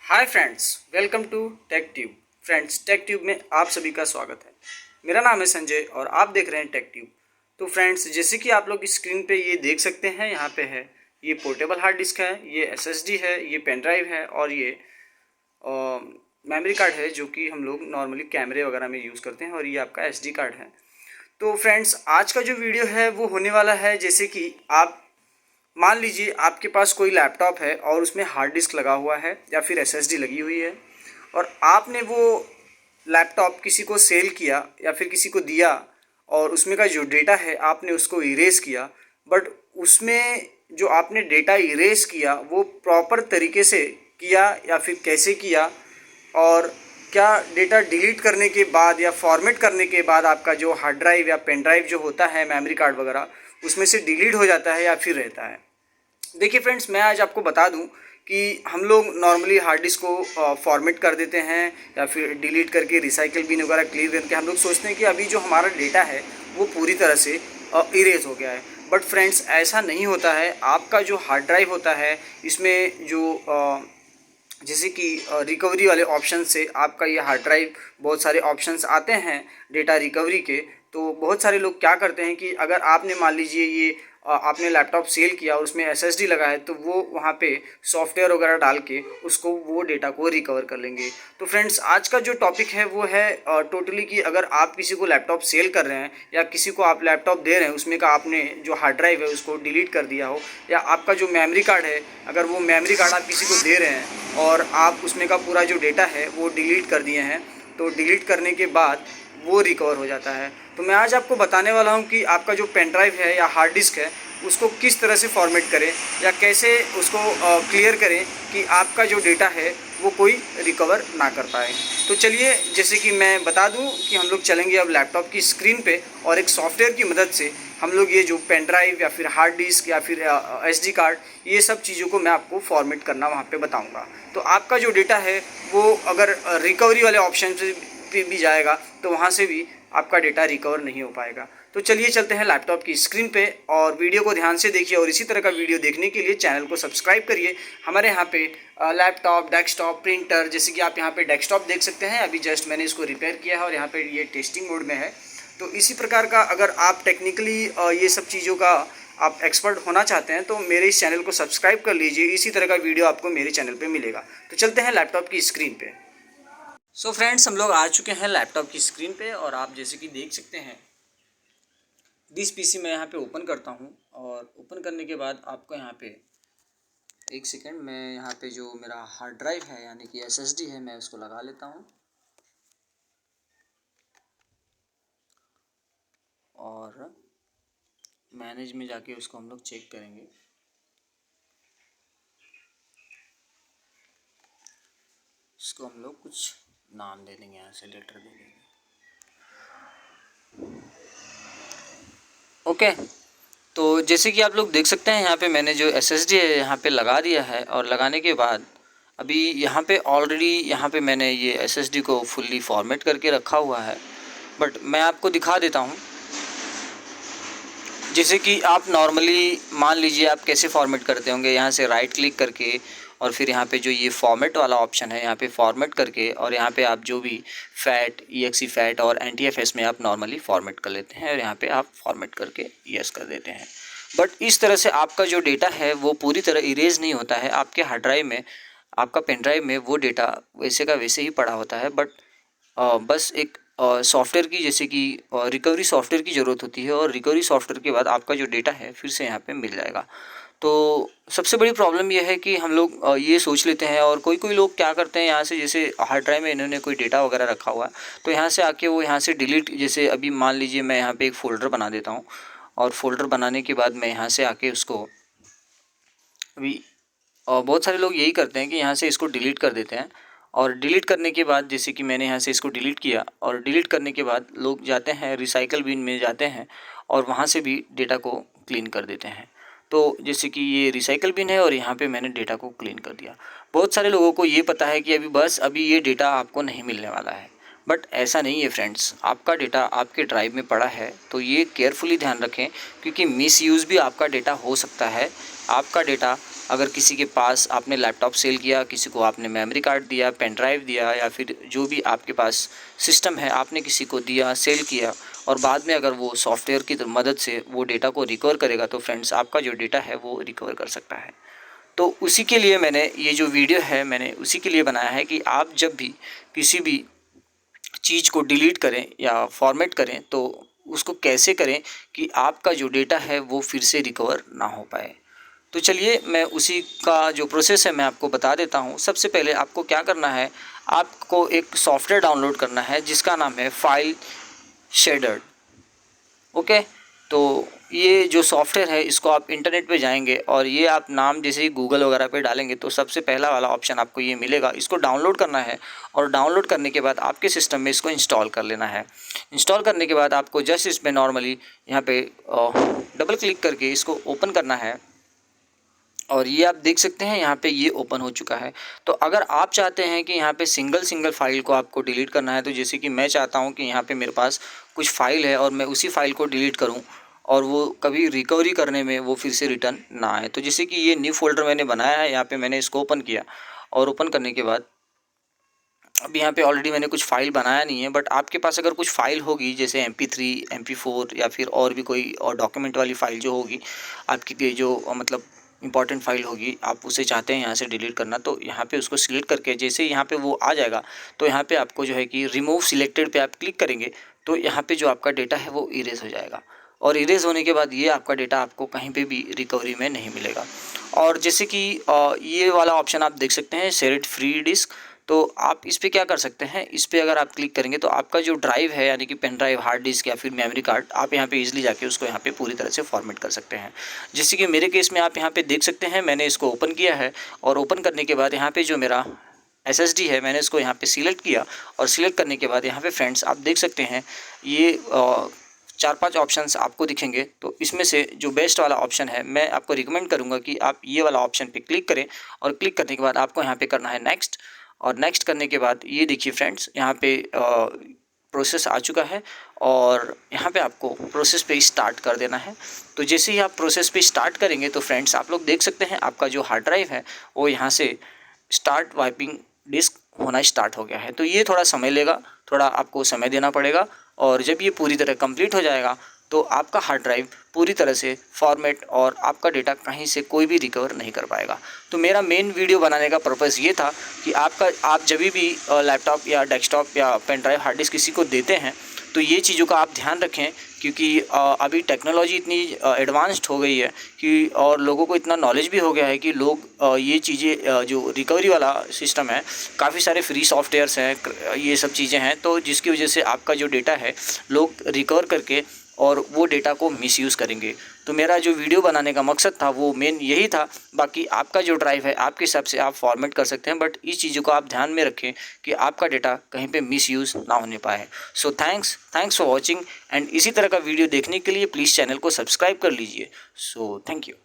Hi friends, welcome to tech tube. Friends, tech tube में आप सभी का स्वागत है। मेरा नाम है संजय और आप देख रहे हैं टेक ट्यूब। तो फ्रेंड्स, जैसे कि आप लोग स्क्रीन पे ये देख सकते हैं, यहाँ पे है ये पोर्टेबल हार्ड डिस्क है, ये एसएसडी है, ये पेन ड्राइव है और ये मेमोरी कार्ड है जो कि हम लोग नॉर्मली कैमरे वगैरह में यूज़ करते हैं, और ये आपका एसडी कार्ड है। तो फ्रेंड्स, आज का जो वीडियो है वो होने वाला है, जैसे कि आप मान लीजिए आपके पास कोई लैपटॉप है और उसमें हार्ड डिस्क लगा हुआ है या फिर एसएसडी लगी हुई है, और आपने वो लैपटॉप किसी को सेल किया या फिर किसी को दिया, और उसमें का जो डेटा है आपने उसको इरेज किया, बट उसमें जो आपने डेटा इरेज किया वो प्रॉपर तरीके से किया या फिर कैसे किया, और क्या डेटा डिलीट करने के बाद या फॉर्मेट करने के बाद आपका जो हार्ड ड्राइव या पेन ड्राइव जो होता है, मेमोरी कार्ड वगैरह, उसमें से डिलीट हो जाता है या फिर रहता है। देखिए फ्रेंड्स, मैं आज आपको बता दूं कि हम लोग नॉर्मली हार्ड डिस्क को फॉर्मेट कर देते हैं या फिर डिलीट करके रिसाइकल बिन वगैरह क्लियर करके हम लोग सोचते हैं कि अभी जो हमारा डेटा है वो पूरी तरह से इरेज हो गया है। बट फ्रेंड्स, ऐसा नहीं होता है। आपका जो हार्ड ड्राइव होता है, इसमें जो जैसे कि रिकवरी वाले ऑप्शन से आपका ये हार्ड ड्राइव, बहुत सारे ऑप्शंस आते हैं डेटा रिकवरी के। तो बहुत सारे लोग क्या करते हैं कि अगर आपने मान लीजिए ये आपने लैपटॉप सेल किया और उसमें एसएसडी लगा है, तो वो वहाँ पे सॉफ्टवेयर वगैरह डाल के उसको वो डेटा को रिकवर कर लेंगे। तो फ्रेंड्स, आज का जो टॉपिक है वो है टोटली कि अगर आप किसी को लैपटॉप सेल कर रहे हैं या किसी को आप लैपटॉप दे रहे हैं, उसमें का आपने जो हार्ड ड्राइव है उसको डिलीट कर दिया हो, या आपका जो मेमोरी कार्ड है, अगर वो मेमोरी कार्ड आप किसी को दे रहे हैं और आप उसमें का पूरा जो डेटा है वो डिलीट कर दिए हैं, तो डिलीट करने के बाद वो रिकवर हो जाता है। तो मैं आज आपको बताने वाला हूं कि आपका जो पेन ड्राइव है या हार्ड डिस्क है उसको किस तरह से फॉर्मेट करें या कैसे उसको क्लियर करें कि आपका जो डेटा है वो कोई रिकवर ना कर पाए। तो चलिए, जैसे कि मैं बता दूं कि हम लोग चलेंगे अब लैपटॉप की स्क्रीन पे, और एक सॉफ्टवेयर की मदद से हम लोग ये जो पेन ड्राइव या फिर हार्ड डिस्क या फिर एसडी कार्ड, ये सब चीज़ों को मैं आपको फॉर्मेट करना वहाँ पे बताऊँगा। तो आपका जो डेटा है वो अगर रिकवरी वाले ऑप्शन पे भी जाएगा तो वहाँ से भी आपका डेटा रिकवर नहीं हो पाएगा। तो चलिए चलते हैं लैपटॉप की स्क्रीन पे, और वीडियो को ध्यान से देखिए, और इसी तरह का वीडियो देखने के लिए चैनल को सब्सक्राइब करिए। हमारे यहाँ पे लैपटॉप, डेस्कटॉप, प्रिंटर, जैसे कि आप यहाँ पे डेस्कटॉप देख सकते हैं, अभी जस्ट मैंने इसको रिपेयर किया है और यहाँ पे ये टेस्टिंग मोड में है। तो इसी प्रकार का अगर आप टेक्निकली ये सब चीज़ों का आप एक्सपर्ट होना चाहते हैं तो मेरे इस चैनल को सब्सक्राइब कर लीजिए। इसी तरह का वीडियो आपको मेरे चैनल पे मिलेगा। तो चलते हैं लैपटॉप की स्क्रीन पे। सो फ्रेंड्स, हम लोग आ चुके हैं लैपटॉप की स्क्रीन पे, और आप जैसे कि देख सकते हैं दिस पीसी मैं यहाँ पे ओपन करता हूँ, और ओपन करने के बाद आपको यहाँ पे एक सेकेंड, मैं यहाँ पे जो मेरा हार्ड ड्राइव है यानी कि एसएसडी है, मैं उसको लगा लेता हूँ, और मैनेज में जाके उसको हम लोग चेक करेंगे। इसको हम लोग कुछ नाम दे देंगे, यहाँ से लेटर दे देंगे। ओके, तो जैसे कि आप लोग देख सकते हैं यहाँ पे मैंने जो एसएसडी है यहाँ पे लगा दिया है, और लगाने के बाद अभी यहाँ पे ऑलरेडी यहाँ पे मैंने ये एसएसडी को फुल्ली फॉर्मेट करके रखा हुआ है। बट मैं आपको दिखा देता हूँ, जैसे कि आप नॉर्मली मान लीजिए आप कैसे फॉर्मेट करते होंगे, यहाँ से राइट क्लिक करके और फिर यहाँ पे जो ये फॉर्मेट वाला ऑप्शन है यहाँ पे फॉर्मेट करके, और यहाँ पे आप जो भी फैट, EXE फैट और NTFS में आप नॉर्मली फॉर्मेट कर लेते हैं, और यहाँ पे आप फॉर्मेट करके यस कर देते हैं। बट इस तरह से आपका जो डेटा है वो पूरी तरह इरेज नहीं होता है। आपके हार्ड ड्राइव में, आपका पेन ड्राइव में वो डेटा वैसे का वैसे ही पड़ा होता है। बट बस एक सॉफ्टवेयर की, जैसे कि रिकवरी सॉफ्टवेयर की ज़रूरत होती है, और रिकवरी सॉफ्टवेयर के बाद आपका जो डेटा है फिर से यहाँ पे मिल जाएगा। तो सबसे बड़ी प्रॉब्लम यह है कि हम लोग ये सोच लेते हैं, और कोई लोग क्या करते हैं, यहाँ से जैसे हार्ड ड्राइव में इन्होंने कोई डेटा वगैरह रखा हुआ है तो यहाँ से आके वो यहाँ से डिलीट, जैसे अभी मान लीजिए मैं यहाँ पे एक फ़ोल्डर बना देता हूँ, और फोल्डर बनाने के बाद मैं यहाँ से आके उसको अभी बहुत सारे लोग यही करते हैं कि यहाँ से इसको डिलीट कर देते हैं, और डिलीट करने के बाद जैसे कि मैंने यहाँ से इसको डिलीट किया, और डिलीट करने के बाद लोग जाते हैं रिसाइकल बिन में जाते हैं और वहाँ से भी डेटा को क्लीन कर देते हैं। तो जैसे कि ये रिसाइकल बिन है और यहाँ पे मैंने डेटा को क्लीन कर दिया। बहुत सारे लोगों को ये पता है कि अभी ये डेटा आपको नहीं मिलने वाला है, बट ऐसा नहीं है फ्रेंड्स। आपका डेटा आपके ड्राइव में पड़ा है, तो ये केयरफुली ध्यान रखें, क्योंकि मिसयूज़ भी आपका डेटा हो सकता है। आपका डेटा अगर किसी के पास आपने लैपटॉप सेल किया, किसी को आपने मेमोरी कार्ड दिया, पेन ड्राइव दिया, या फिर जो भी आपके पास सिस्टम है आपने किसी को दिया, सेल किया, और बाद में अगर वो सॉफ्टवेयर की मदद से वो डेटा को रिकवर करेगा तो फ्रेंड्स आपका जो डेटा है वो रिकवर कर सकता है। तो उसी के लिए मैंने ये जो वीडियो है मैंने उसी के लिए बनाया है कि आप जब भी किसी भी चीज़ को डिलीट करें या फॉर्मेट करें तो उसको कैसे करें कि आपका जो डेटा है वो फिर से रिकवर ना हो पाए। तो चलिए मैं उसी का जो प्रोसेस है मैं आपको बता देता हूँ। सबसे पहले आपको क्या करना है, आपको एक सॉफ्टवेयर डाउनलोड करना है जिसका नाम है फाइल शेडर। ओके, तो ये जो सॉफ्टवेयर है इसको आप इंटरनेट पे जाएंगे और ये आप नाम जैसे ही गूगल वगैरह पे डालेंगे तो सबसे पहला वाला ऑप्शन आपको ये मिलेगा। इसको डाउनलोड करना है और डाउनलोड करने के बाद आपके सिस्टम में इसको इंस्टॉल कर लेना है। इंस्टॉल करने के बाद आपको जस्ट इसमें नॉर्मली यहाँ पे डबल क्लिक करके इसको ओपन करना है और ये आप देख सकते हैं यहाँ पे ये ओपन हो चुका है। तो अगर आप चाहते हैं कि यहाँ पे सिंगल फाइल को आपको डिलीट करना है, तो जैसे कि मैं चाहता हूँ कि यहाँ पे मेरे पास कुछ फाइल है और मैं उसी फाइल को डिलीट करूँ और वो कभी रिकवरी करने में वो फिर से रिटर्न ना आए। तो जैसे कि ये न्यू फोल्डर मैंने बनाया है, यहाँ पे मैंने इसको ओपन किया और ओपन करने के बाद अब यहाँ पे ऑलरेडी मैंने कुछ फ़ाइल बनाया नहीं है, बट आपके पास अगर कुछ फ़ाइल होगी जैसे MP3, MP4 या फिर और भी कोई और डॉक्यूमेंट वाली फ़ाइल जो होगी आपकी, जो मतलब इंपॉर्टेंट फ़ाइल होगी, आप उसे चाहते हैं यहाँ से डिलीट करना, तो यहाँ पे उसको सिलेक्ट करके जैसे ही यहाँ पे वो आ जाएगा तो यहाँ पे आपको जो है कि रिमूव सिलेक्टेड पे आप क्लिक करेंगे तो यहाँ पे जो आपका डेटा है वो इरेज हो जाएगा। और इरेज होने के बाद ये आपका डेटा आपको कहीं पे भी रिकवरी में नहीं मिलेगा। और जैसे कि ये वाला ऑप्शन आप देख सकते हैं शेयर्ड फ्री डिस्क, तो आप इस पर क्या कर सकते हैं, इस पर अगर आप क्लिक करेंगे तो आपका जो ड्राइव है यानी कि पेन ड्राइव, हार्ड डिस्क या फिर मेमोरी कार्ड, आप यहाँ पे इजीली जाके उसको यहाँ पे पूरी तरह से फॉर्मेट कर सकते हैं। जैसे कि मेरे केस में आप यहाँ पे देख सकते हैं मैंने इसको ओपन किया है और ओपन करने के बाद यहाँ पे जो मेरा SSD है मैंने इसको यहाँ पे सिलेक्ट किया और सिलेक्ट करने के बाद यहाँ पे फ्रेंड्स आप देख सकते हैं ये 4-5 ऑप्शंस आपको दिखेंगे। तो इसमें से जो बेस्ट वाला ऑप्शन है मैं आपको रिकमेंड करूँगा कि आप ये वाला ऑप्शन पे क्लिक करें और क्लिक करने के बाद आपको यहाँ पे करना है नेक्स्ट। और नेक्स्ट करने के बाद ये देखिए फ्रेंड्स यहाँ पे प्रोसेस आ चुका है और यहाँ पे आपको प्रोसेस पे स्टार्ट कर देना है। तो जैसे ही आप प्रोसेस पे स्टार्ट करेंगे तो फ्रेंड्स आप लोग देख सकते हैं आपका जो हार्ड ड्राइव है वो यहाँ से स्टार्ट वाइपिंग डिस्क होना स्टार्ट हो गया है। तो ये थोड़ा समय लेगा, थोड़ा आपको समय देना पड़ेगा और जब ये पूरी तरह कंप्लीट हो जाएगा तो आपका हार्ड ड्राइव पूरी तरह से फॉर्मेट और आपका डेटा कहीं से कोई भी रिकवर नहीं कर पाएगा। तो मेरा मेन वीडियो बनाने का पर्पज़ ये था कि आप जब भी लैपटॉप या डेस्कटॉप या पेन ड्राइव हार्ड डिस्क किसी को देते हैं तो ये चीज़ों का आप ध्यान रखें, क्योंकि अभी टेक्नोलॉजी इतनी एडवांस्ड हो गई है कि और लोगों को इतना नॉलेज भी हो गया है कि लोग ये चीज़ें जो रिकवरी वाला सिस्टम है, काफ़ी सारे फ्री सॉफ्टवेयर्स हैं, ये सब चीज़ें हैं, तो जिसकी वजह से आपका जो डेटा है लोग रिकवर करके और वो डेटा को मिसयूज़ करेंगे। तो मेरा जो वीडियो बनाने का मकसद था वो मेन यही था। बाकी आपका जो ड्राइव है आपके हिसाब से आप फॉर्मेट कर सकते हैं, बट इस चीज़ों को आप ध्यान में रखें कि आपका डेटा कहीं पे मिसयूज़ ना होने पाए। So thanks for watching and इसी तरह का वीडियो देखने के लिए प्लीज़ चैनल को सब्सक्राइब कर लीजिए। So thank you.